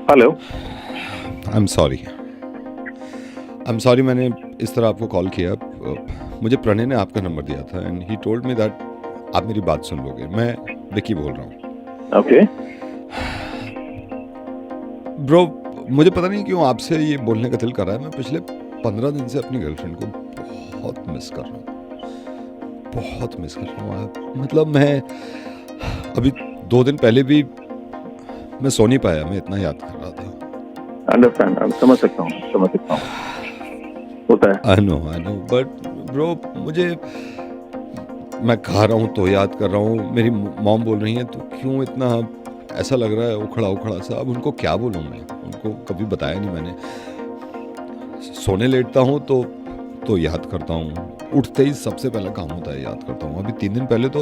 Hello. I am sorry मैंने इस तरह आपको कॉल किया। मुझे प्रणय ने आपका नंबर दिया था and he told me that आप मेरी बात सुन लोगे। मैं विकी बोल रहा हूँ। ओके। ब्रो, मुझे पता नहीं क्यों आपसे ये बोलने का दिल कर रहा है। मैं पिछले 15 दिन से अपनी गर्लफ्रेंड को बहुत मिस कर रहा हूँ, बहुत मिस कर रहा हूँ। मतलब मैं अभी 2 दिन पहले भी मैं सो नहीं पाया, मैं इतना याद कर रहा था। अंडरस्टैंड, समझ सकता हूँ, होता है। आई नो बट ब्रो, मैं खा रहा हूँ तो याद कर रहा हूँ। मेरी मॉम बोल रही है तो क्यों इतना ऐसा लग रहा है उखड़ा सा। अब उनको क्या बोलूँ मैं, उनको कभी बताया नहीं मैंने। सोने लेटता हूँ तो याद करता हूँ, उठते ही सबसे पहला काम होता है याद करता हूँ। अभी 3 दिन पहले तो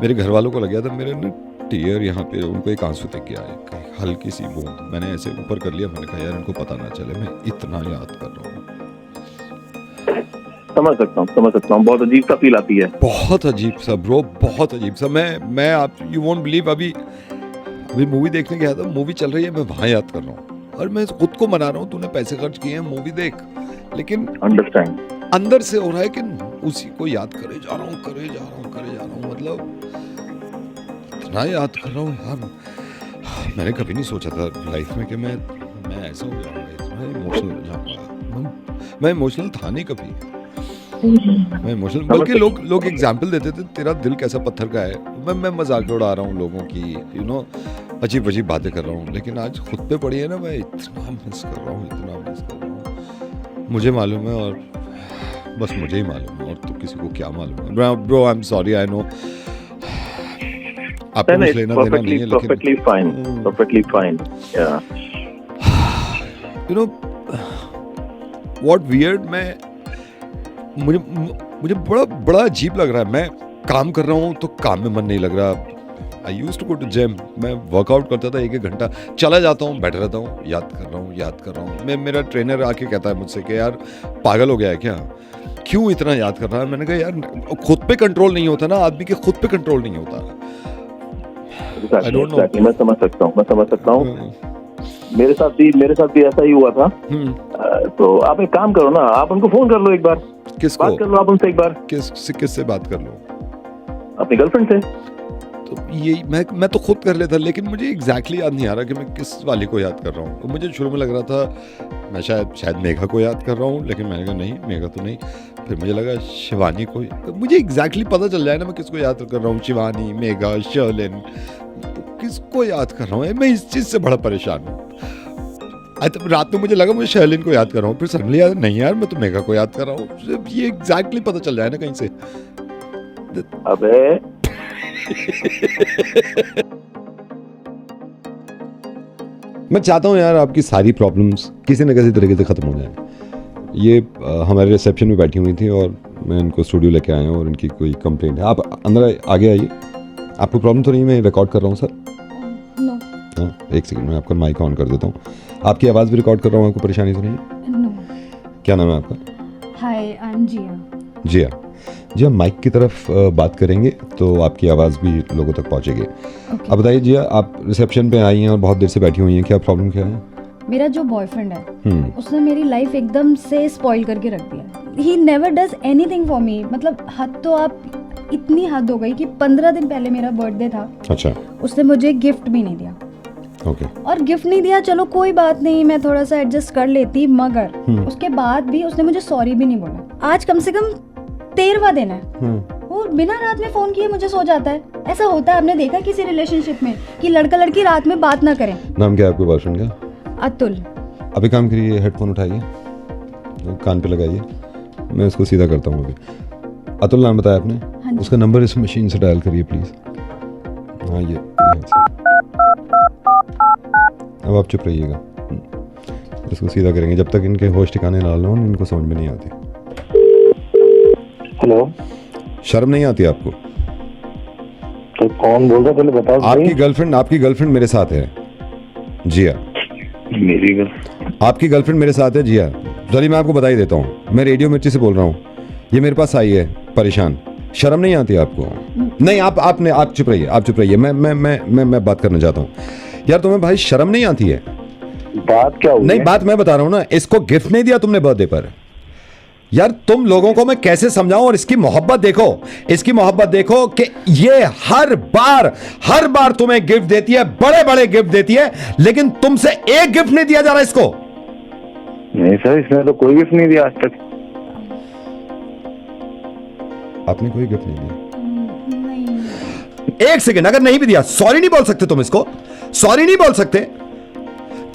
मेरे घर वालों को लग गया था, मेरे ना टीयर यहाँ पे, उनको एक आंसू दिख गया, एक हल्की सी बूंद। मैंने ऐसे ऊपर कर लिया, मैंने कहा यार इनको पता ना चले मैं इतना याद कर रहा हूँ। समझ सकता हूँ। बहुत अजीब सा फील आती है। बहुत अजीब सा ब्रो, बहुत अजीब सा। मैं आप यू वोंट बिलीव, अभी मूवी देखने गया था, मूवी चल रही है, मैं वहां याद कर रहा हूँ और मैं खुद को मना रहा हूँ, तूने पैसे खर्च किए हैं, मूवी देख। लेकिन अंडरस्टैंड, अंदर से हो रहा है कि उसी को याद करे जा रहा हूँ। मतलब इतना याद कर रहा हूँ यार। मैंने कभी नहीं सोचा था लाइफ में कि मैं ऐसा हो जाऊंगा, इतना इमोशनल हो जाऊंगा। मैं इमोशनल था नहीं कभी। मैं इमोशनल, बल्कि लोग एग्जाम्पल देते थे तेरा दिल कैसा पत्थर का है। मैं मजाक उड़ा रहा हूँ लोगों की, अजीब बातें कर रहा हूँ। लेकिन आज खुद पे पड़ी है ना, मैं इतना मिस कर रहा हूँ। मुझे मालूम है और बस मुझे ही मालूम है, और तो किसी को क्या मालूम है। Bro I am sorry, I know आपको कुछ लेना देना नहीं है, लेकिन perfectly fine. Yeah. What weird, मुझे बड़ा अजीब लग रहा है। मैं काम कर रहा हूँ तो काम में मन नहीं लग रहा। I used to go to gym, मैं वर्कआउट करता था 1-1 घंटा, चला जाता हूँ, बैठ रहता हूँ, याद कर रहा हूँ। मेरा ट्रेनर आके कहता है मुझसे कि यार पागल हो गया है क्या, क्यों इतना याद कर रहा है। मैंने कहा यार खुद पे कंट्रोल नहीं होता ना, आदमी के खुद पे कंट्रोल नहीं होता। Exactly. मैं समझ सकता हूँ। मेरे साथ भी ऐसा ही हुआ था। तो आप एक काम करो ना, आप उनको फोन कर लो एक बार। किसको? बात कर लो आप उनसे एक बार। किससे बात कर लो? अपनी गर्लफ्रेंड से। तो ये मैं तो खुद कर लेता, लेकिन मुझे एग्जैक्टली याद नहीं आ रहा कि मैं किस वाली को याद कर रहा हूँ। मुझे शुरू में लग रहा था मैं शायद मेघा को याद कर रहा हूँ, लेकिन मैंने कहा नहीं, मेघा तो नहीं। फिर मुझे लगा शिवानी को। मुझे एग्जैक्टली पता चल जाए ना मैं किसको याद कर रहा हूँ, शिवानी, मेघा, शर्लिन, किसको याद कर रहा हूँ। मैं इस चीज से बड़ा परेशान हूँ। रात में मुझे लगा मुझे शर्लिन को याद कर रहा हूँ, फिर सडनली याद नहीं यार मैं तो मेघा को याद कर रहा हूँ। ये एग्जैक्टली पता चल जाए ना कहीं से। अबे मैं चाहता हूँ यार आपकी सारी प्रॉब्लम्स किसी न किसी तरीके से ख़त्म हो जाए। ये हमारे रिसेप्शन में बैठी हुई थी और मैं इनको स्टूडियो लेके आया हूँ और इनकी कोई कंप्लेंट है। आप अंदर आगे आइए। आपको प्रॉब्लम तो नहीं? मैं रिकॉर्ड कर रहा हूँ सर। नो। हाँ, एक सेकंड में आपका माइक ऑन कर देता हूँ। आपकी आवाज़ भी रिकॉर्ड कर रहा हूँ, आपको परेशानी तो नहीं है? नो। क्या नाम है आपका? हाय, I am Jiya. Jiya mic की तरफ बात करेंगे तो आपकी आवाज़ भी लोगों तक पहुँचेगी। अब बताइए जिया, आप रिसेप्शन पे आई हैं और बहुत देर से बैठी हुई हैं, क्या प्रॉब्लम क्या है? मेरा जो बॉयफ्रेंड है उसने मेरी लाइफ एकदम से स्पॉइल करके रख दिया। He never does anything for me. मतलब हद तो आप, इतनी हद हो गई कि 15 दिन पहले मेरा बर्थडे था। अच्छा। उसने मुझे गिफ्ट भी नहीं दिया। ओके। और गिफ्ट नहीं दिया, चलो कोई बात नहीं, मैं थोड़ा सा एडजस्ट कर लेती, मगर उसके बाद भी उसने मुझे सॉरी भी नहीं बोला। आज कम से कम 13वां दिन है, वो बिना रात में फोन किए मुझे सो जाता है। ऐसा होता है, आपने देखा किसी रिलेशनशिप में कि लड़का लड़की रात में बात ना करें? नाम क्या है आपके बॉयफ्रेंड का? अतुल। अभी काम करिए, हेडफोन उठाइए, कान पे लगाइए, मैं उसको सीधा करता हूँ अभी। अतुल नाम बताया आपने? हाँ, उसका नंबर इस मशीन से डायल करिए प्लीज। हाँ, ये अब आप चुप रहिएगा, इसको सीधा करेंगे जब तक इनके होश ठिकाने ना हो, इनको समझ में नहीं आती। हेलो, शर्म नहीं आती आपको? तो कौन बोल रहा, पहले बताओ। आपकी गर्लफ्रेंड मेरे साथ है जिया। मेरी गर्लफ्रेंड? आपकी गर्लफ्रेंड मेरे साथ है जिया। चलिए मैं आपको बता ही देता हूँ, मैं रेडियो मिर्ची से बोल रहा हूँ। ये मेरे पास आई है परेशान। शर्म नहीं आती आपको? नहीं, आप चुप रहिए, मैं बात करना चाहता हूँ। यार तुम्हें भाई शर्म नहीं आती है? बात क्या हुई? नहीं, बात मैं बता रहा हूं ना, इसको गिफ्ट नहीं दिया तुमने बर्थडे पर। यार तुम लोगों को मैं कैसे समझाऊं, और इसकी मोहब्बत देखो, इसकी मोहब्बत देखो कि ये हर बार तुम्हें गिफ्ट देती है, बड़े बड़े गिफ्ट देती है, लेकिन तुमसे एक गिफ्ट नहीं दिया जा रहा इसको। नहीं सर, इसने तो कोई गिफ्ट नहीं दिया आज तक। आपने कोई गिफ्ट नहीं दिया? नहीं। एक सेकंड, अगर नहीं भी दिया, सॉरी नहीं बोल सकते तुम इसको? सॉरी नहीं बोल सकते?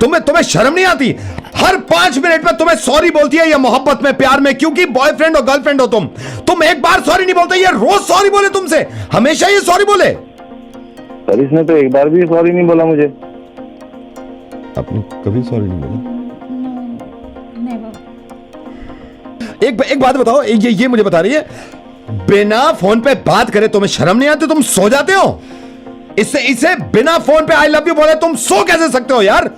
तुम्हें शर्म नहीं आती? हर 5 मिनट में तुम्हें सॉरी बोलती है ये मोहब्बत में, प्यार में, क्योंकि बॉयफ्रेंड और गर्लफ्रेंड हो तुम एक बार सॉरी नहीं बोलते, ये रोज सॉरी बोले तुमसे, हमेशा ये सॉरी बोले। सर इसने तो एक बार भी सॉरी नहीं बोला मुझे। आपने कभी सॉरी नहीं बोला? नेवर। एक बात बताओ, ये मुझे बता रही है, बिना फोन पे बात करे तुम्हें शर्म नहीं आती? तुम सो जाते हो? इसे बिना फोन पे आई लव यू बोले तुम सो कैसे सकते हो यार?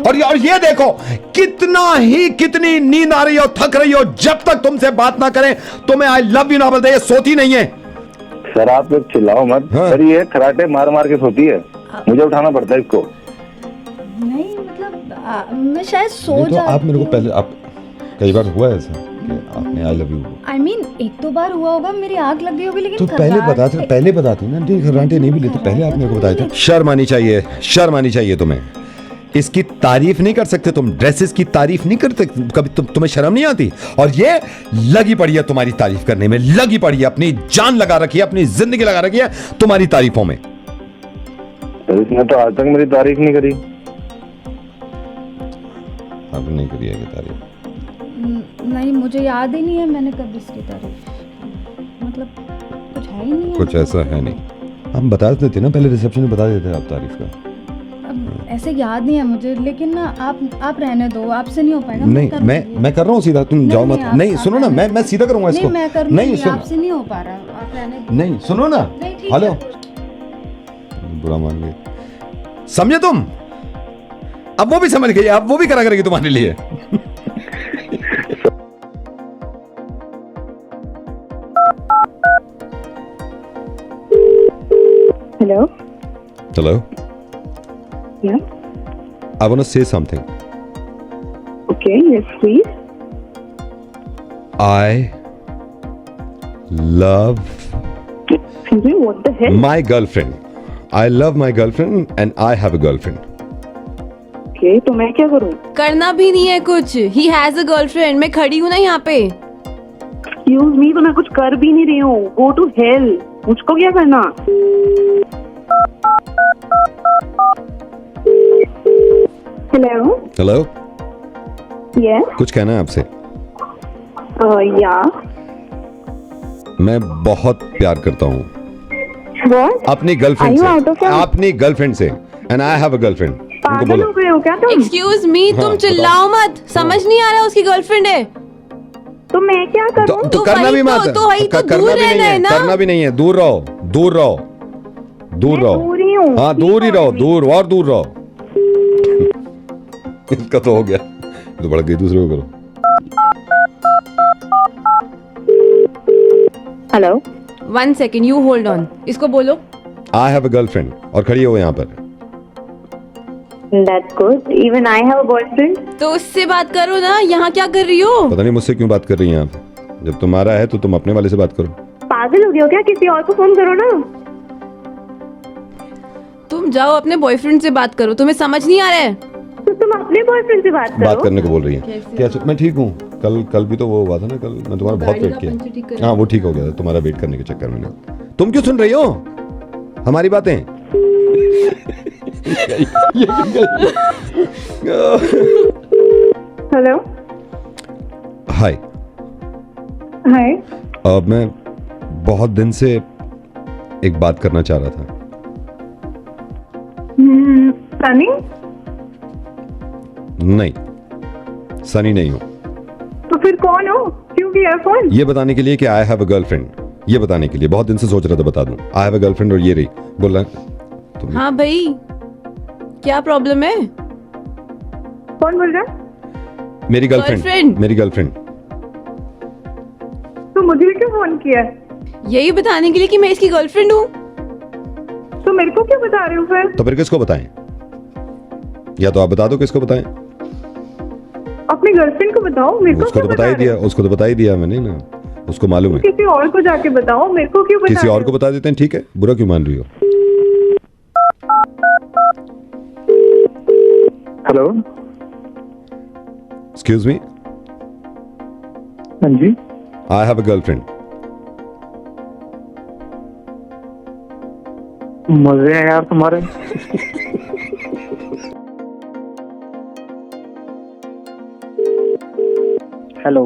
और ये देखो, कितनी नींद आ रही हो, थक रही हो, जब तक तुमसे बात ना करें, तुम्हें आई लव यू ना बोलते, ये सोती नहीं है। सर आप लोग चिल्लाओ मत। हाँ। सर ये खराटे मार मार के सोती है, मुझे उठाना पड़ता है इसको। नहीं मतलब मैं शायद सो तो आप मेरे को पहले, आप कई बार हुआ है ऐसा कि आपने I love you? I mean, एक तो बार हुआ होगा, मेरी आग लग गई होगी, लेकिन तो पहले बताती ना, घराटे नहीं भी लेते, पहले आप मेरे को बताए थे। शर्म आनी चाहिए तुम्हें। इसकी तारीफ नहीं कर सकते तुम, ड्रेसेस की तारीफ नहीं करते कभी? तुम्हें शर्म नहीं आती? और ये लगी पड़ी है तुम्हारी तारीफ करने में, लगी पड़ी है, अपनी जान लगा रखी है, अपनी जिंदगी लगा रखी है तुम्हारी तारीफों में। सर इसने तो आज तक मेरी तारीफ नहीं करी। आपने नहीं करी है तारीफ? नहीं, मुझे याद ही नहीं है मैंने कभी इसकी तारीफ, मतलब कुछ है ही नहीं है। कुछ ऐसा है नहीं। हम बता देते ना, पहले रिसेप्शन में बता देते आप तारीफ का। अब ऐसे याद नहीं है मुझे, लेकिन ना आप रहने दो, आपसे नहीं हो पाएगा। नहीं, मैं कर रहा हूँ सीधा, तुम जाओ मत। नहीं सुनो ना, मैं सीधा करूंगा इसको। नहीं मैं करूंगी, नहीं सुनो, आपसे नहीं हो पा रहा, आप रहने दो। नहीं सुनो ना, हेलो, बुरा मान गए, समझे तुम? अब वो भी समझ गई, अब वो भी करा करेगी तुम्हारे लिए। Hello? Yeah? I want to say something. Okay, yes, please. I love Excuse me, what the hell? my girlfriend. I love my girlfriend and I have a girlfriend. Okay, तो मैं क्या करूँ? करना भी नहीं है कुछ। He has a girlfriend. मैं खड़ी हूँ ना यहाँ पे। Excuse me, तो मैं कुछ कर भी नहीं रही हूँ। Go to hell. मुझको क्या करना? Hello? Hello? Yes? कुछ कहना है आपसे? Yeah. मैं बहुत प्यार करता हूँ What? अपनी Are girlfriend you out of से, your- अपनी गर्लफ्रेंड से, and I have a girlfriend. उनको पागल बोलो। हो गए हो क्या तुम? Excuse me, हाँ, तुम बताओ। चिल्लाओ मत। समझ नहीं आ रहा उसकी गर्लफ्रेंड है। तो मैं क्या करूँ? तो तो करना वही भी तो- मत। तो वही तो करना दूर भी नहीं रहना है ना। करना भी नहीं है, दूर रहो, दूर रहो, दूर मैं रहो। दूर ही हूँ। हाँ, दूर ही रहो, दूर और दूर रहो। इसका तो हो गया, तो बढ़ गई, दूसरे को करो। Hello? 1 second, you hold on. इसको बोलो। आई हैव अ गर्लफ्रेंड, और खड़ी हो यहाँ पर। That's good. Even I have a boyfriend. तो उससे बात करो ना, यहाँ क्या कर रही हो? पता नहीं मुझसे क्यों बात कर रही हैं आप? जब तुम्हारा है तो तुम अपने वाले से बात करो। पागल हो गए हो क्या? किसी और को फोन करो ना। तुम जाओ अपने बॉयफ्रेंड से बात करो। तुम्हें समझ नहीं आ रहा है? तो तुम अपने बॉयफ्रेंड से बात बात करो। करने को बोल रही है। कैसे? क्या मैं ठीक हूँ? कल भी तो वो हुआ था ना, कल मैं तुम्हारा बहुत गाड़ी वेट का पंचर ठीक किया। कर- हाँ, वो ठीक हो गया था तुम्हारा वेट करने के चक्कर में। तुम क्यों सुन रही हो हमारी बातें? हेलो? हाय, हाय। अब मैं बहुत दिन से एक बात करना चाह रहा था। सनी? नहीं, सनी नहीं हो। तो फिर कौन हो? क्यों किया फोन? ये बताने के लिए कि आई हैव अ गर्लफ्रेंड, ये बताने के लिए बहुत दिन से सोच रहा था बता दूं। आई हैव अ गर्लफ्रेंड, और ये रही बोला तुम। हाँ भाई, क्या प्रॉब्लम है? कौन बोल रहा है? मेरी गर्लफ्रेंड, Girlfriend? मेरी गर्लफ्रेंड। तो मुझे क्यों फोन किया? यही बताने के लिए कि मैं इसकी गर्लफ्रेंड हूँ। तो मेरे को क्यों बता रहे हो फिर? तो फिर किसको बताएं? या तो आप बता दो किसको बताएं। अपनी गर्लफ्रेंड को बताओ, मेरे को उसको तो क्यों बता ही बता रहे दिया, उसको तो बता ही दिया मैंने ना, उसको मालूम हो? है। किसी और को जाके बताओ, मेरे को क्यों बता किसी रहे और को हो? बता देते हैं, ठीक है, बुरा क्यों मान रही हो? हेलो, एक्सक्यूज मी, हाँ जी, आई हैव अ गर्लफ्रेंड। मजे हैं यार तुम्हारे। हेलो,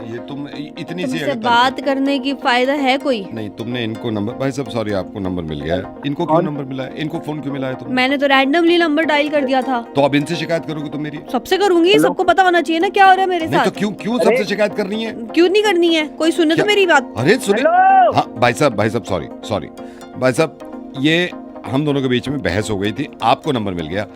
ये तुम इतनी सी तुमसे अगर बात करने की फायदा है कोई? नहीं, तुमने इनको नंबर, भाई साहब सॉरी, आपको नंबर मिल गया है, इनको क्यों नंबर मिला है, इनको फोन क्यों मिला है तुमने? मैंने तो रैंडमली नंबर डायल कर दिया था। तो अब इनसे शिकायत करोगे तुम मेरी? सबसे करूंगी, सबको पता होना चाहिए ना क्या हो रहा है मेरे नहीं तो साथ। क्यों क्यों सबसे शिकायत करनी है? क्यों नहीं करनी है? कोई सुने तो क्या? मेरी बात। अरे सुने, हाँ भाई साहब सॉरी सॉरी भाई साहब, ये हम दोनों के बीच में बहस हो गई थी, आपको नंबर मिल गया।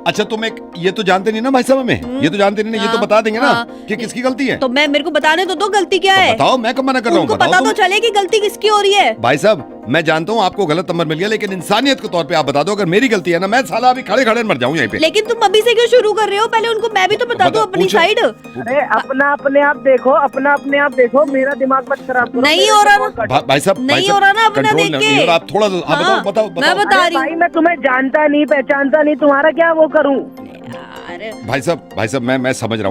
अच्छा तुम एक, ये तो जानते नहीं ना भाई साहब हमें, ये तो जानते नहीं ना, ये तो हाँ, बता देंगे ना हाँ। कि किसकी गलती है। तो मैं, मेरे को बताने तो दो गलती क्या तो है। बताओ, मैं कब मना कर रहा हूँ, उनको बताओ पता तो तुम। चले कि गलती किसकी हो रही है। भाई साहब मैं जानता हूँ आपको गलत नंबर मिल गया, लेकिन इंसानियत के तौर पे आप बता दो, अगर मेरी गलती है ना, मैं साला अभी खड़े खड़े मर जाऊँ यहीं पे। लेकिन तुम अभी से क्यों शुरू कर रहे हो? पहले उनको मैं भी तो बता दूं अपनी पूछो। साइड। अरे अपना अपने आप देखो, अपना अपने आप देखो, मेरा दिमाग मत खराब करो। नहीं हो रहा ना, भाई साहब नहीं हो रहा ना अपना कंट्रोल देख नहीं हो के। रहा, आप थोड़ा सा आप हाँ, बताओ मैं बता अरे रही हूँ। भाई मैं तुम्हें जानता नहीं पहचानता नहीं, तुम्हारा क्या वो करूं? अरे भाई साहब मैं समझ रहा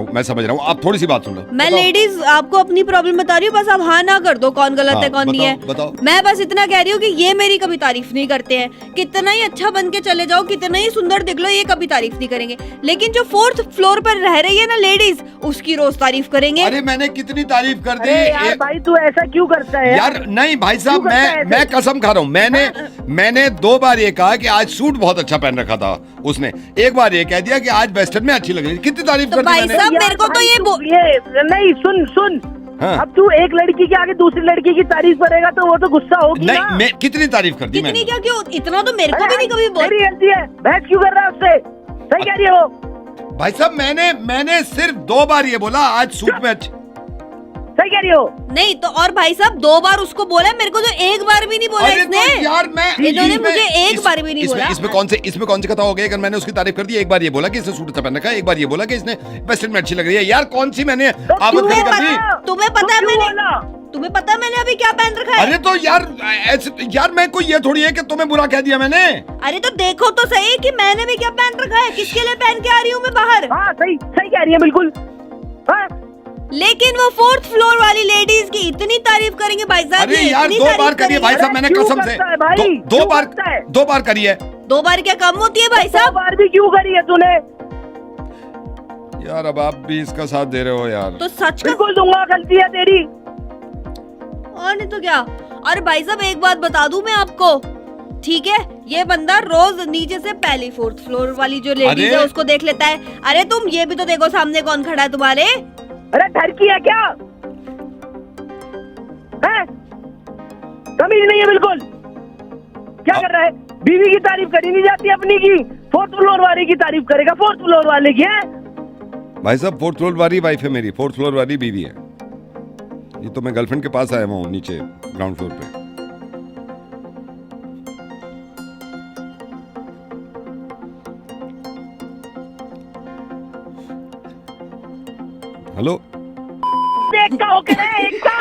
हूँ, आप थोड़ी सी बात सुन लो। मैं बताओ। लेडीज आपको अपनी प्रॉब्लम बता रही हूँ, बस आप हाँ ना कर दो, कौन गलत है हाँ, कौन नहीं है। बताओ। मैं बस इतना कह रही हूँ कि ये मेरी कभी तारीफ नहीं करते हैं। कितना ही अच्छा बन के चले जाओ, कितना ही सुंदर दिख लो, ये कभी तारीफ नहीं करेंगे। लेकिन जो 4th फ्लोर पर रह रही है ना लेडीज, उसकी रोज तारीफ करेंगे। अरे मैंने कितनी तारीफ कर दी। अरे यार भाई तू ऐसा क्यों करता है यार नहीं भाई साहब, क्यों करता है मैं ऐसे? कसम खा रहा हूँ, मैंने 2 बार ये कहा कि आज सूट बहुत अच्छा पहन रखा था उसने, एक बार ये कह दिया कि आज वेस्टर्न में अच्छी लग रही है। कितनी तारीफ तो कर दी भाई मैंने। साहब, यार मेरे को तो भाई, ये तू ये नहीं सुन हाँ। अब तू एक लड़की के आगे दूसरी लड़की की तारीफ करेगा तो वो तो गुस्सा होगी नहीं, ना। मैं कितनी तारीफ कर दी कितनी मैंने। क्या, क्यों इतना तो मेरे को भी नहीं कभी बोल। मेरी गलती है, बहस क्यों कर रहा है उससे? सही कह रही है वो, भाई साहब मैंने सिर्फ 2 बार ये बोला आज सूट में अच्छी। सही कह रही हो। नहीं तो और भाई साहब 2 बार उसको बोला, मेरे को तो एक बार भी नहीं बोला अरे इसने। तो यार मैं इन्होंने इसमें- मुझे एक बार भी नहीं इसमें- बोला। इसमें कौन सी कथा हो गई अगर मैंने उसकी तारीफ कर दी? एक बार ये बोला कि इसने सूट अच्छा पहन रखा है, एक बार ये बोला कि इसने वेस्टर्न में अच्छी लग रही है। यार कौन सी मैंने आवाज क्यों खड़ी कर बोला? दी? तुम्हें पता है क्यों मैंने बोला? तुम्हें पता है मैंने अभी क्या पहन रखा है? अरे तो यार यार मैं कोई ये थोड़ी है कि तुम्हें बुरा कह दिया मैंने। अरे तो देखो तो सही कि मैंने भी क्या पहन रखा है, किसके लिए पहन के आ रही हूँ मैं बाहर। हाँ सही कह रही है बिल्कुल। हाँ लेकिन वो 4th फ्लोर वाली लेडीज की इतनी तारीफ करेंगे भाई साहब। अरे ये यार इतनी 2 तारीफ बार करिए भाई करेंगे। साहब, मैंने क्यों कसम से करता है भाई? दो क्यों बार करता है? 2 बार करी है। 2 बार क्या कम होती है भाई 2 साहब? बार भी क्यों करी है तूने? यार अब आप भी इसका साथ दे रहे हो यार। तो सच का बिल्कुल दूंगा, गलती है तेरी। और नहीं तो क्या। और भाई साहब एक बात बता दूं मैं आपको, ठीक है, ये बंदा रोज नीचे से पहली 4th फ्लोर वाली जो लेडीज अरे! है उसको देख लेता है। अरे तुम ये भी तो देखो सामने कौन खड़ा है तुम्हारे। अरे ठरकी है क्या? है? तमीज नहीं है बिल्कुल। क्या कर रहा है? बीवी की तारीफ करी नहीं जाती अपनी की, 4th फ्लोर वाले की तारीफ करेगा, 4th फ्लोर वाले की है। भाई साहब 4th फ्लोर वाली वाइफ है मेरी, 4th फ्लोर वाली बीवी है। ये तो मैं गर्लफ्रेंड के पास आया हुआ हूँ नीचे ग्राउंड फ्लोर पे। हेलो एक का होके रहे, एक का।